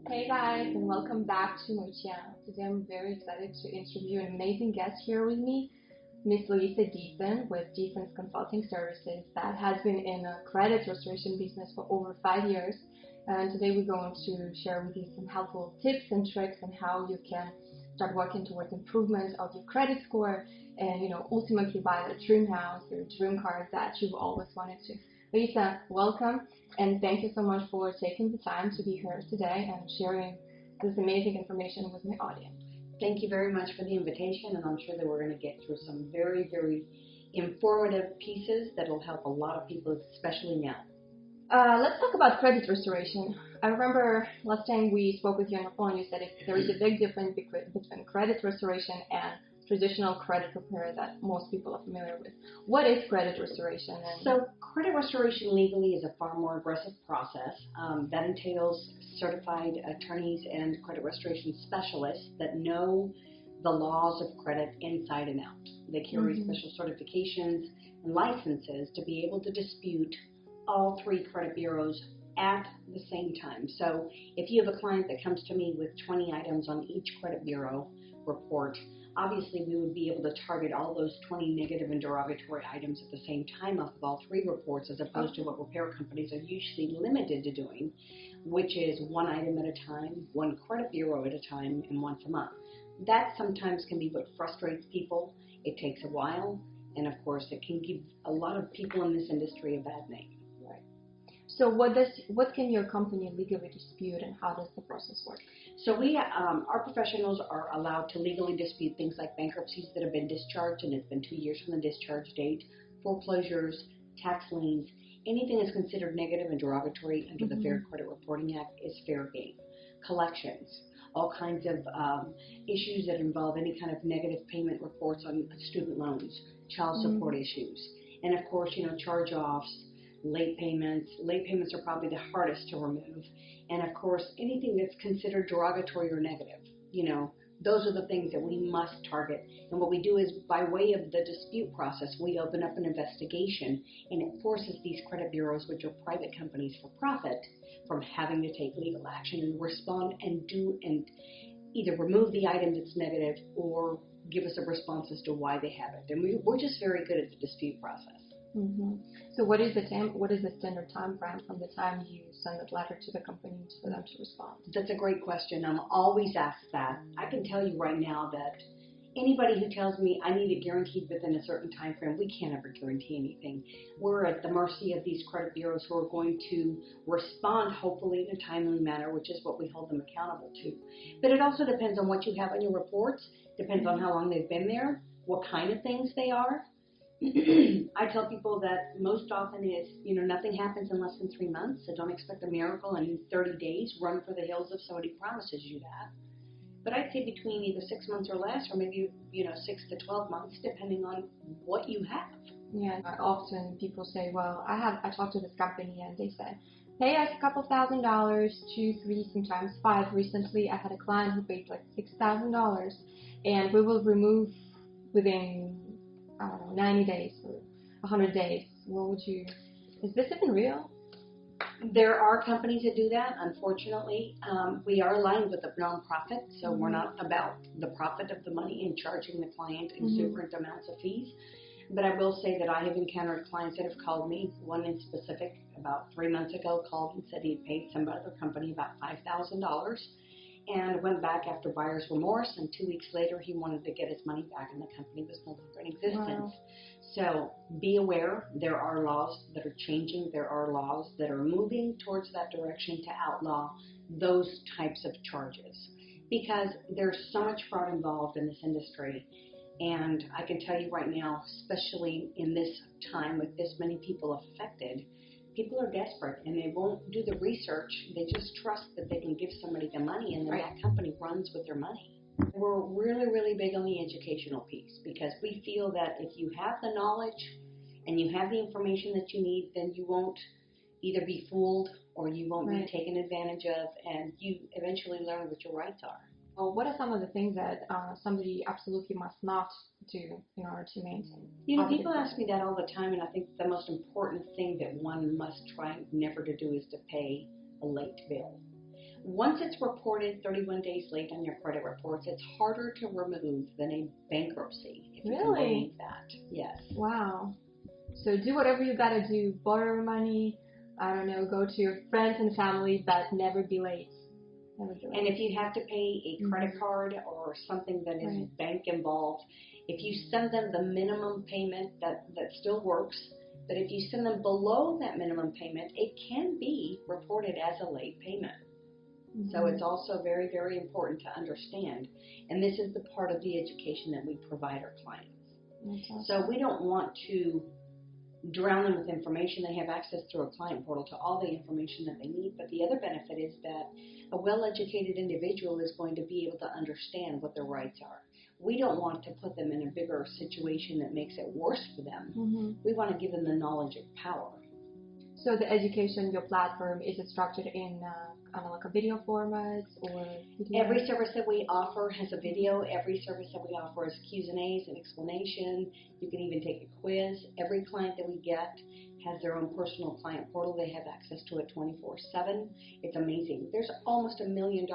Hey guys, and welcome back to my channel. Today I'm very excited to interview an amazing guest here with me, Miss Lisa Deason with Deason's Consulting Services that has been in a credit restoration business for over 5 years. And today we're going to share with you some helpful tips and tricks on how you can start working towards improvement of your credit score and ultimately buy the dream house or dream car that you've always wanted to. Lisa, welcome, and thank you so much for taking the time to be here today and sharing this amazing information with my audience. Thank you very much for the invitation, and I'm sure that we're going to get through some very, very informative pieces that will help a lot of people, especially now. Let's talk about credit restoration. I remember last time we spoke with you on the phone, you said there is a big difference between credit restoration and traditional credit repair that most people are familiar with. What is credit restoration? So credit restoration legally is a far more aggressive process that entails certified attorneys and credit restoration specialists that know the laws of credit inside and out. They carry special certifications and licenses to be able to dispute all 3 credit bureaus at the same time. So if you have a client that comes to me with 20 items on each credit bureau report, obviously we would be able to target all those 20 negative and derogatory items at the same time off of all 3 reports, as opposed to what repair companies are usually limited to doing, which is 1 item at a time, 1 credit bureau at a time, and once a month. That sometimes can be what frustrates people. It takes a while, and of course it can give a lot of people in this industry a bad name. So what can your company legally dispute, and how does the process work? So our professionals are allowed to legally dispute things like bankruptcies that have been discharged and it's been 2 years from the discharge date, foreclosures, tax liens. Anything that's considered negative and derogatory under the Fair Credit Reporting Act is fair game. Collections, all kinds of issues that involve any kind of negative payment reports on student loans, child support issues, and of course, charge-offs, late payments. Late payments are probably the hardest to remove. And of course, anything that's considered derogatory or negative, those are the things that we must target. And what we do is, by way of the dispute process, we open up an investigation, and it forces these credit bureaus, which are private companies for profit, from having to take legal action and respond and either remove the item that's negative or give us a response as to why they have it. And we're just very good at the dispute process. So what is the standard time frame from the time you send that letter to the company for them to respond? That's a great question. I'm always asked that. I can tell you right now that anybody who tells me I need it guaranteed within a certain time frame, we can't ever guarantee anything. We're at the mercy of these credit bureaus who are going to respond, hopefully in a timely manner, which is what we hold them accountable to. But it also depends on what you have on your reports, depends on how long they've been there, what kind of things they are. I tell people that most often is, nothing happens in less than 3 months, so don't expect a miracle, and in 30 days, run for the hills if somebody promises you that. But I'd say between either 6 months or less, or maybe, 6 to 12 months, depending on what you have. Yeah, often people say, well, I talked to this company, and they said, pay us a couple $1,000, 2, 3, sometimes 5. Recently, I had a client who paid like $6,000, and we will remove within 90 days or 100 days. Is this even real? There are companies that do that. Unfortunately, we are aligned with a nonprofit, so we're not about the profit of the money and charging the client exuberant amounts of fees. But I will say that I have encountered clients that have called me. One in specific, about 3 months ago, called and said he had paid some other company about $5,000. And went back after buyer's remorse, and 2 weeks later he wanted to get his money back, and the company was no longer in existence. Wow. So be aware, there are laws that are changing, there are laws that are moving towards that direction to outlaw those types of charges, because there's so much fraud involved in this industry. And I can tell you right now, especially in this time with this many people affected, people are desperate, and they won't do the research. They just trust that they can give somebody the money, and then that company runs with their money. We're really, really big on the educational piece, because we feel that if you have the knowledge and you have the information that you need, then you won't either be fooled or you won't be taken advantage of, and you eventually learn what your rights are. Well, what are some of the things that somebody absolutely must not do in order to maintain? People ask me that all the time, and I think the most important thing that one must try never to do is to pay a late bill. Once it's reported 31 days late on your credit reports, it's harder to remove than a bankruptcy, if you can believe that. Yes. Wow. So do whatever you gotta do. Borrow money. I don't know. Go to your friends and family, but never be late. Never be late. And if you have to pay a credit card or something that is bank involved, if you send them the minimum payment, that still works. But if you send them below that minimum payment, it can be reported as a late payment. So it's also very, very important to understand. And this is the part of the education that we provide our clients. Awesome. So we don't want to drown them with information. They have access through a client portal to all the information that they need. But the other benefit is that a well-educated individual is going to be able to understand what their rights are. We don't want to put them in a bigger situation that makes it worse for them. We want to give them the knowledge of power. So the education, your platform, is it structured in like a video format or video? Every service that we offer has a video. Every service that we offer has Q's and A's and explanation. You can even take a quiz. Every client that we get has their own personal client portal. They have access to it 24/7. It's amazing. There's almost $1 million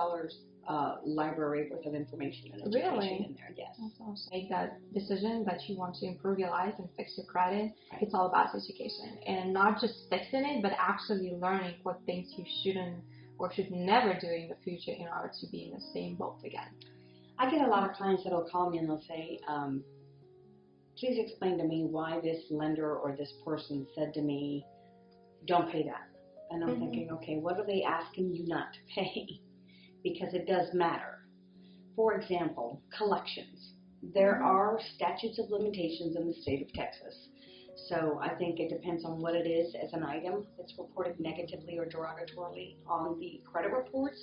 library worth of information and education in there. Yes. That's awesome. Make that decision that you want to improve your life and fix your credit. It's all about education, and not just fixing it, but actually learning what things you shouldn't or should never do in the future in order to be in the same boat again. I get a lot of clients that will call me and they'll say, please explain to me why this lender or this person said to me, don't pay that. And I'm thinking, okay, what are they asking you not to pay? Because it does matter. For example, collections. There are statutes of limitations in the state of Texas. So I think it depends on what it is as an item that's reported negatively or derogatorily on the credit reports.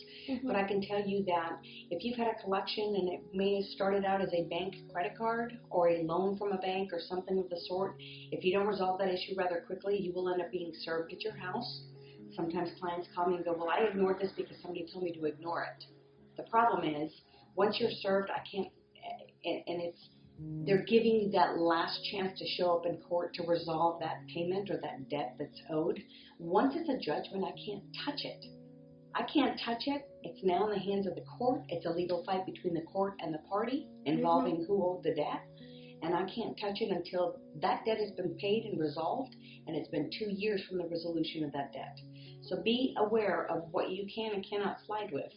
But I can tell you that if you've had a collection and it may have started out as a bank credit card or a loan from a bank or something of the sort, if you don't resolve that issue rather quickly, you will end up being served at your house. Sometimes clients call me and go, well, I ignored this because somebody told me to ignore it. The problem is, once you're served, I can't, and they're giving you that last chance to show up in court to resolve that payment or that debt that's owed. Once it's a judgment, I can't touch it. I can't touch it. It's now in the hands of the court. It's a legal fight between the court and the party involving who owed the debt. And I can't touch it until that debt has been paid and resolved, and it's been 2 years from the resolution of that debt. So be aware of what you can and cannot slide with.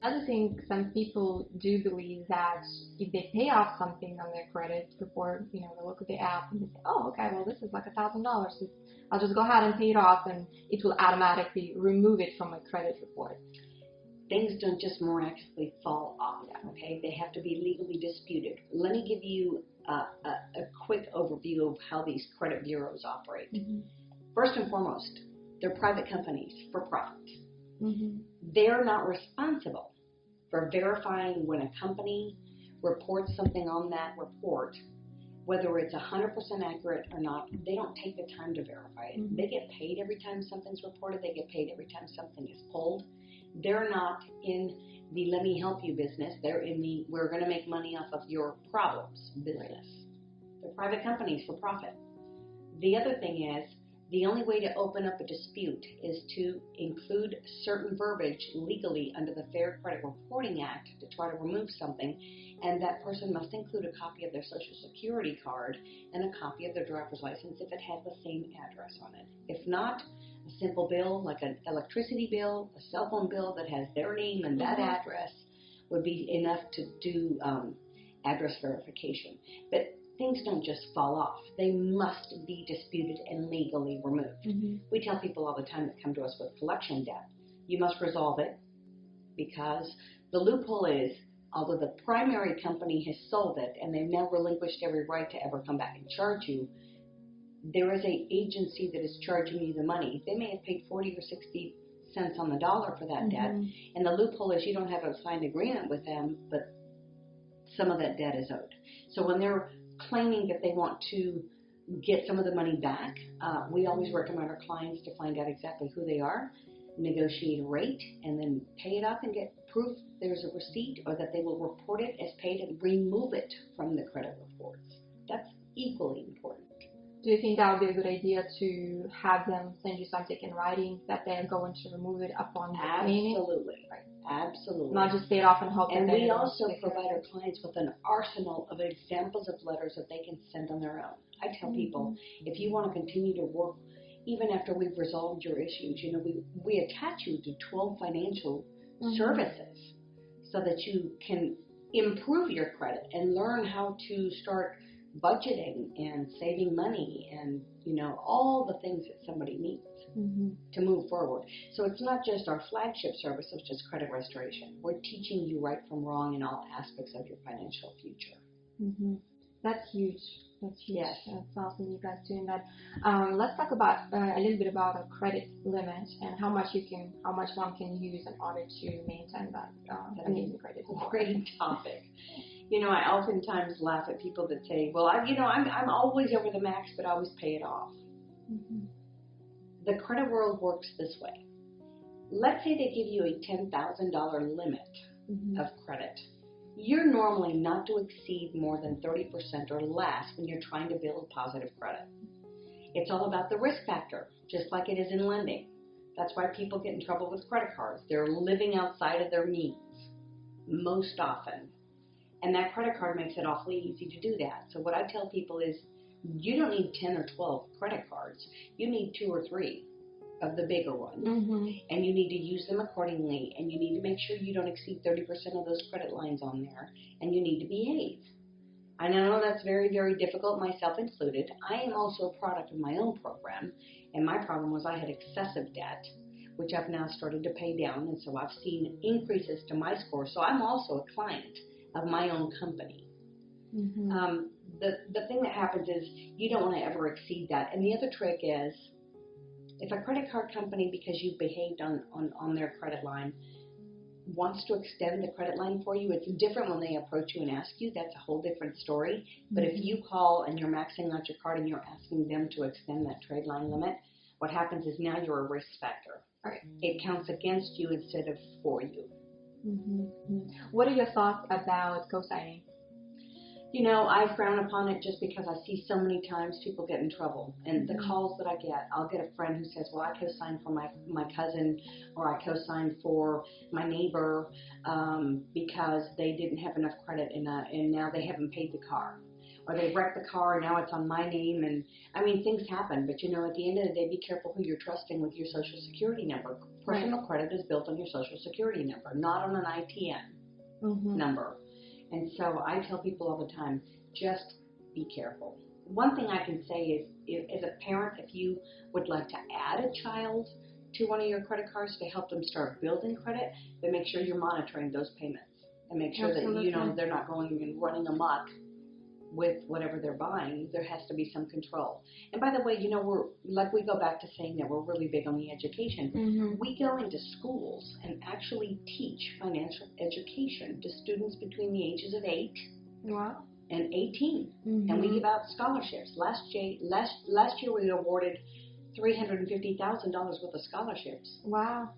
Another thing, some people do believe that if they pay off something on their credit report, you know, they look at the app and they say, oh, okay, well, this is like $1,000. I'll just go ahead and pay it off, and it will automatically remove it from my credit report. Things don't just miraculously fall off, okay? They have to be legally disputed. Let me give you a quick overview of how these credit bureaus operate. First and foremost, they're private companies for profit. They're not responsible for verifying when a company reports something on that report, whether it's 100% accurate or not. They don't take the time to verify it. They get paid every time something's reported. They get paid every time something is pulled. They're not in the let me help you business. They're in the we're going to make money off of your problems business. They're private companies for profit. The other thing is, the only way to open up a dispute is to include certain verbiage legally under the Fair Credit Reporting Act to try to remove something, and that person must include a copy of their Social Security card and a copy of their driver's license if it has the same address on it. If not, a simple bill like an electricity bill, a cell phone bill that has their name and that address would be enough to do address verification. But things don't just fall off. They must be disputed and legally removed. We tell people all the time that come to us with collection debt, you must resolve it, because the loophole is, although the primary company has sold it and they've now relinquished every right to ever come back and charge you, there is an agency that is charging you the money. They may have paid 40 or 60 cents on the dollar for that debt, and the loophole is you don't have a signed agreement with them, but some of that debt is owed. So when they're claiming that they want to get some of the money back, we always recommend our clients to find out exactly who they are, negotiate a rate, and then pay it up and get proof there's a receipt, or that they will report it as paid and remove it from the credit reports. That's equally important. Do you think that would be a good idea to have them send you something in writing that they're going to remove it upon the payment? Absolutely. Right. Absolutely. Not just pay it off and hope. And we also provide our clients with an arsenal of examples of letters that they can send on their own. I tell people, if you want to continue to work, even after we've resolved your issues, we attach you to 12 financial services so that you can improve your credit and learn how to start budgeting and saving money and, all the things that somebody needs to move forward. So it's not just our flagship service, it's just credit restoration. We're teaching you right from wrong in all aspects of your financial future. That's huge. That's huge. Yes. That's awesome you guys doing that. Let's talk about a little bit about a credit limit and how much one can use in order to maintain that amazing credit. Great topic. I oftentimes laugh at people that say, well, I'm always over the max, but I always pay it off. The credit world works this way. Let's say they give you a $10,000 limit of credit. You're normally not to exceed more than 30% or less when you're trying to build positive credit. It's all about the risk factor, just like it is in lending. That's why people get in trouble with credit cards. They're living outside of their means most often. And that credit card makes it awfully easy to do that. So what I tell people is you don't need 10 or 12 credit cards. You need 2 or 3 of the bigger ones. And you need to use them accordingly. And you need to make sure you don't exceed 30% of those credit lines on there. And you need to behave. I know that's very, very difficult, myself included. I am also a product of my own program. And my problem was I had excessive debt, which I've now started to pay down. And so I've seen increases to my score. So I'm also a client of my own company. The thing that happens is you don't want to ever exceed that. And the other trick is if a credit card company, because you've behaved on their credit line, wants to extend the credit line for you, it's different when they approach you and ask you. That's a whole different story. But if you call and you're maxing out your card and you're asking them to extend that trade line limit, what happens is now you're a risk factor. It counts against you instead of for you. What are your thoughts about cosigning? I frown upon it just because I see so many times people get in trouble. And the calls that I get, I'll get a friend who says, well, I co-signed for my cousin, or I co-signed for my neighbor because they didn't have enough credit and now they haven't paid the car. Or they wrecked the car and now it's on my name. And things happen. But at the end of the day, be careful who you're trusting with your Social Security number. Personal credit is built on your Social Security number, not on an ITN number. And so I tell people all the time, just be careful. One thing I can say is, as a parent, if you would like to add a child to one of your credit cards to help them start building credit, then make sure you're monitoring those payments and make sure that they're not going and running amok with whatever they're buying. There has to be some control. And by the way, we go back to saying that we're really big on the education. We go into schools and actually teach financial education to students between the ages of 8 and 18. And we give out scholarships. Last year we awarded $350,000 worth of scholarships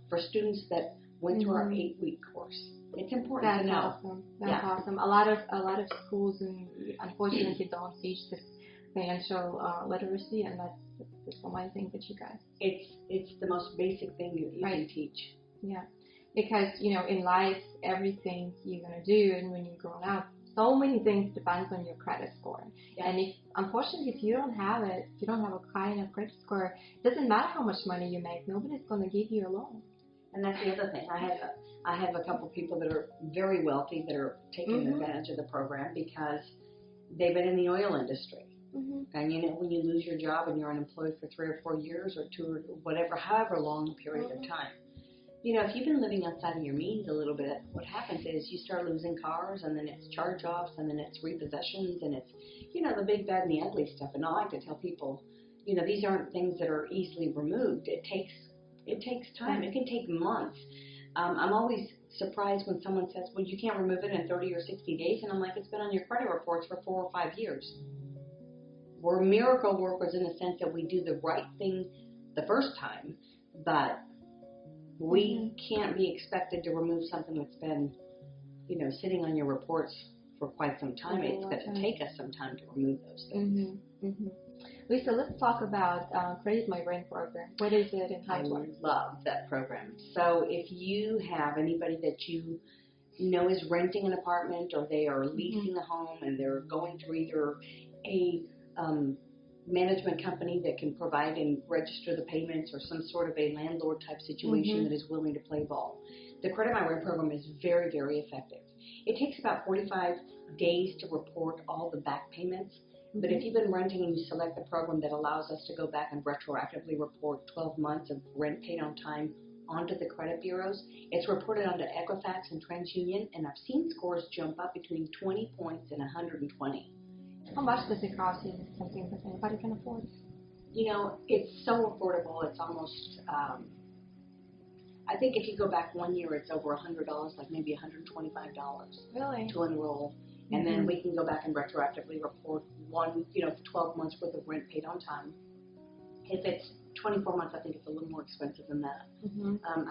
for students that went through our 8-week course. It's important to know. Awesome. That's awesome. A lot of schools unfortunately don't teach this financial literacy, and that's one of the things that you guys. It's the most basic thing you can teach. Yeah, because in life everything you're gonna do, and when you're growing up, so many things depends on your credit score. And if you don't have it, if you don't have a high enough credit score, it doesn't matter how much money you make. Nobody's gonna give you a loan. And that's the other thing. I have a couple of people that are very wealthy that are taking advantage of the program because they've been in the oil industry. And when you lose your job and you're unemployed for 3 or 4 years or 2 or whatever, however long a period of time, if you've been living outside of your means a little bit, what happens is you start losing cars, and then it's charge-offs, and then it's repossessions, and it's the big, bad, and the ugly stuff. And I like to tell people, these aren't things that are easily removed. It takes time. It can take months. I'm always surprised when someone says, well, you can't remove it in 30 or 60 days. And I'm like, it's been on your credit reports for 4 or 5 years. We're miracle workers in the sense that we do the right thing the first time, but we can't be expected to remove something that's been, sitting on your reports for quite some time. It's going to take us some time to remove those things. Lisa, let's talk about Credit My Rent program. What is it and how I it works? love that program. So if you have anybody that you know is renting an apartment or they are leasing a home and they're going through either a management company that can provide and register the payments or some sort of a landlord type situation that is willing to play ball, the Credit My Rent program is very, very effective. It takes about 45 days to report all the back payments. But if you've been renting and you select the program that allows us to go back and retroactively report 12 months of rent paid on time onto the credit bureaus, it's reported onto Equifax and TransUnion, and I've seen scores jump up between 20 points and 120. How much does it cost? Is it something that anybody can afford? You know, it's so affordable. It's almost, I think if you go back 1 year, it's over $100, like maybe $125 Really? to enroll. And then we can go back and retroactively report 12 months worth of rent paid on time. If it's 24 months, I think it's a little more expensive than that.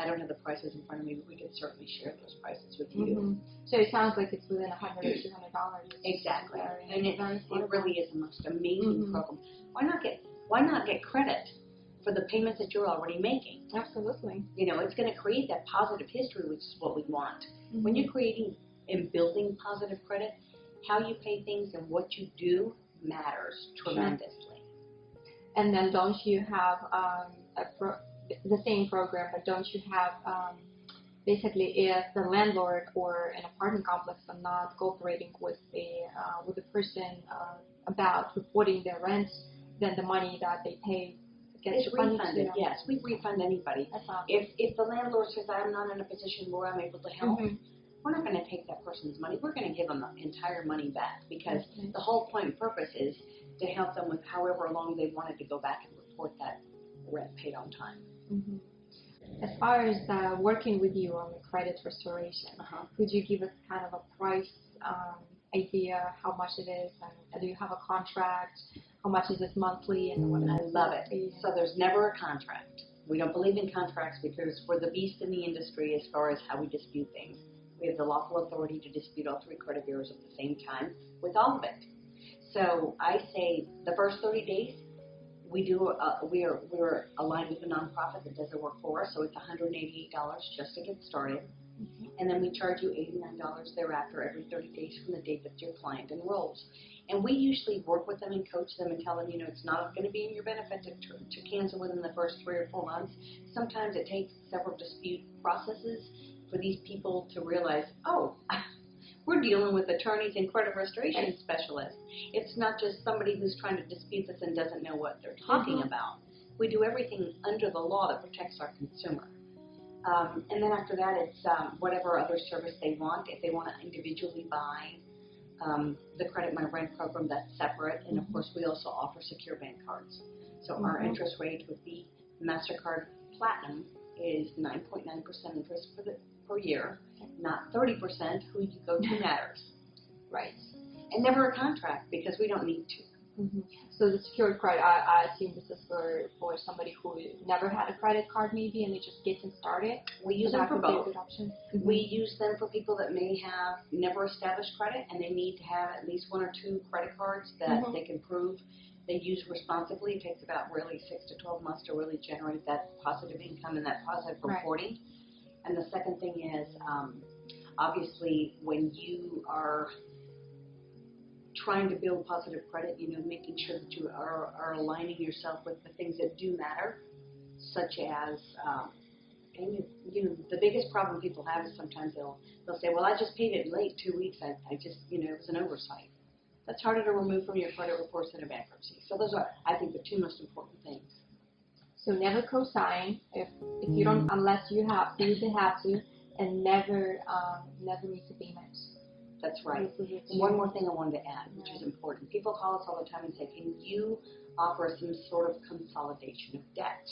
I don't have the prices in front of me, but we can certainly share those prices with you. So it sounds like it's within $100 or $200. Exactly. And it really is the most amazing program. Why not get credit for the payments that you're already making? Absolutely. You know, it's going to create that positive history, which is what we want. When you're creating and building positive credit, how you pay things and what you do matters tremendously. And then don't you have the same program, but don't you have basically if the landlord or an apartment complex are not cooperating with the person about reporting their rent, then the money that they pay gets refunded. Yes, we refund anybody. That's awesome. If the landlord says I'm not in a position where I'm able to help, we're not going to take that person's money. We're going to give them the entire money back because the whole point and purpose is to help them with however long they wanted to go back and report that rent paid on time. As far as working with you on the credit restoration, could you give us kind of a price idea, how much it is, and do you have a contract? How much is it monthly? And what I love it. So there's never a contract. We don't believe in contracts because we're the beast in the industry as far as how we dispute things. We have the lawful authority to dispute all 3 credit bureaus at the same time with all of it. So I say the first 30 days, we're aligned with a nonprofit that does the work for us, so it's $188 just to get started. And then we charge you $89 thereafter every 30 days from the date that your client enrolls. And we usually work with them and coach them and tell them, it's not going to be in your benefit to cancel within the first 3 or 4 months. Sometimes it takes several dispute processes for these people to realize, we're dealing with attorneys and credit restoration specialists. It's not just somebody who's trying to dispute this and doesn't know what they're talking about. We do everything under the law that protects our consumer. And then after that, it's whatever other service they want. If they want to individually buy the Credit My Rent program, that's separate. And, of course, we also offer secure bank cards. So our interest rate with the MasterCard Platinum is 9.9% interest per year, not 30%. Who you go to matters. Right. And never a contract because we don't need to. So the secured credit, I assume this is for somebody who never had a credit card maybe and they're just getting started. We use them for both. Good option. We use them for people that may have never established credit and they need to have at least 1 or 2 credit cards that they can prove they use responsibly. It takes about really 6 to 12 months to really generate that positive income and that positive reporting. And the second thing is, obviously, when you are trying to build positive credit, making sure that you are aligning yourself with the things that do matter, such as, the biggest problem people have is sometimes they'll say, well, I just paid it late 2 weeks. I just, it was an oversight. That's harder to remove from your credit reports than a bankruptcy. So those are, I think, the 2 most important things. So never co-sign if you don't, unless you have to, you have to, and never miss a payment. That's right. And one more thing I wanted to add, which is important. People call us all the time and say, can you offer some sort of consolidation of debt?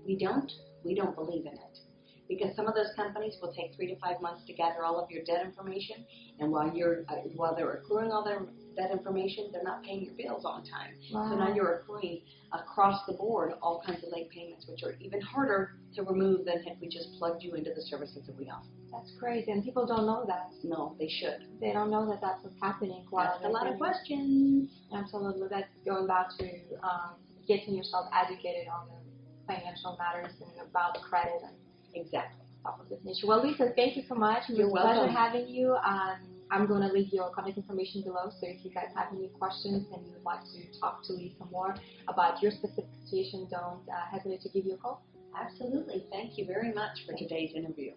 We don't believe in it. Because some of those companies will take 3 to 5 months to gather all of your debt information, and while they're accruing all their debt information, they're not paying your bills on time. Wow. So now you're accruing across the board all kinds of late payments, which are even harder to remove than if we just plugged you into the services that we offer. That's crazy, and people don't know that. No, they should. They don't know that that's what's happening. Ask a lot of questions. Absolutely. That's going back to getting yourself educated on the financial matters and about credit and Exactly. stuff of this nature. Well, Lisa, thank you so much. It was You're a pleasure welcome. having you. I'm going to leave your contact information below, so if you guys have any questions and you would like to talk to Lisa more about your specific situation, don't hesitate to give you a call. Absolutely. Thank you very much for today's interview.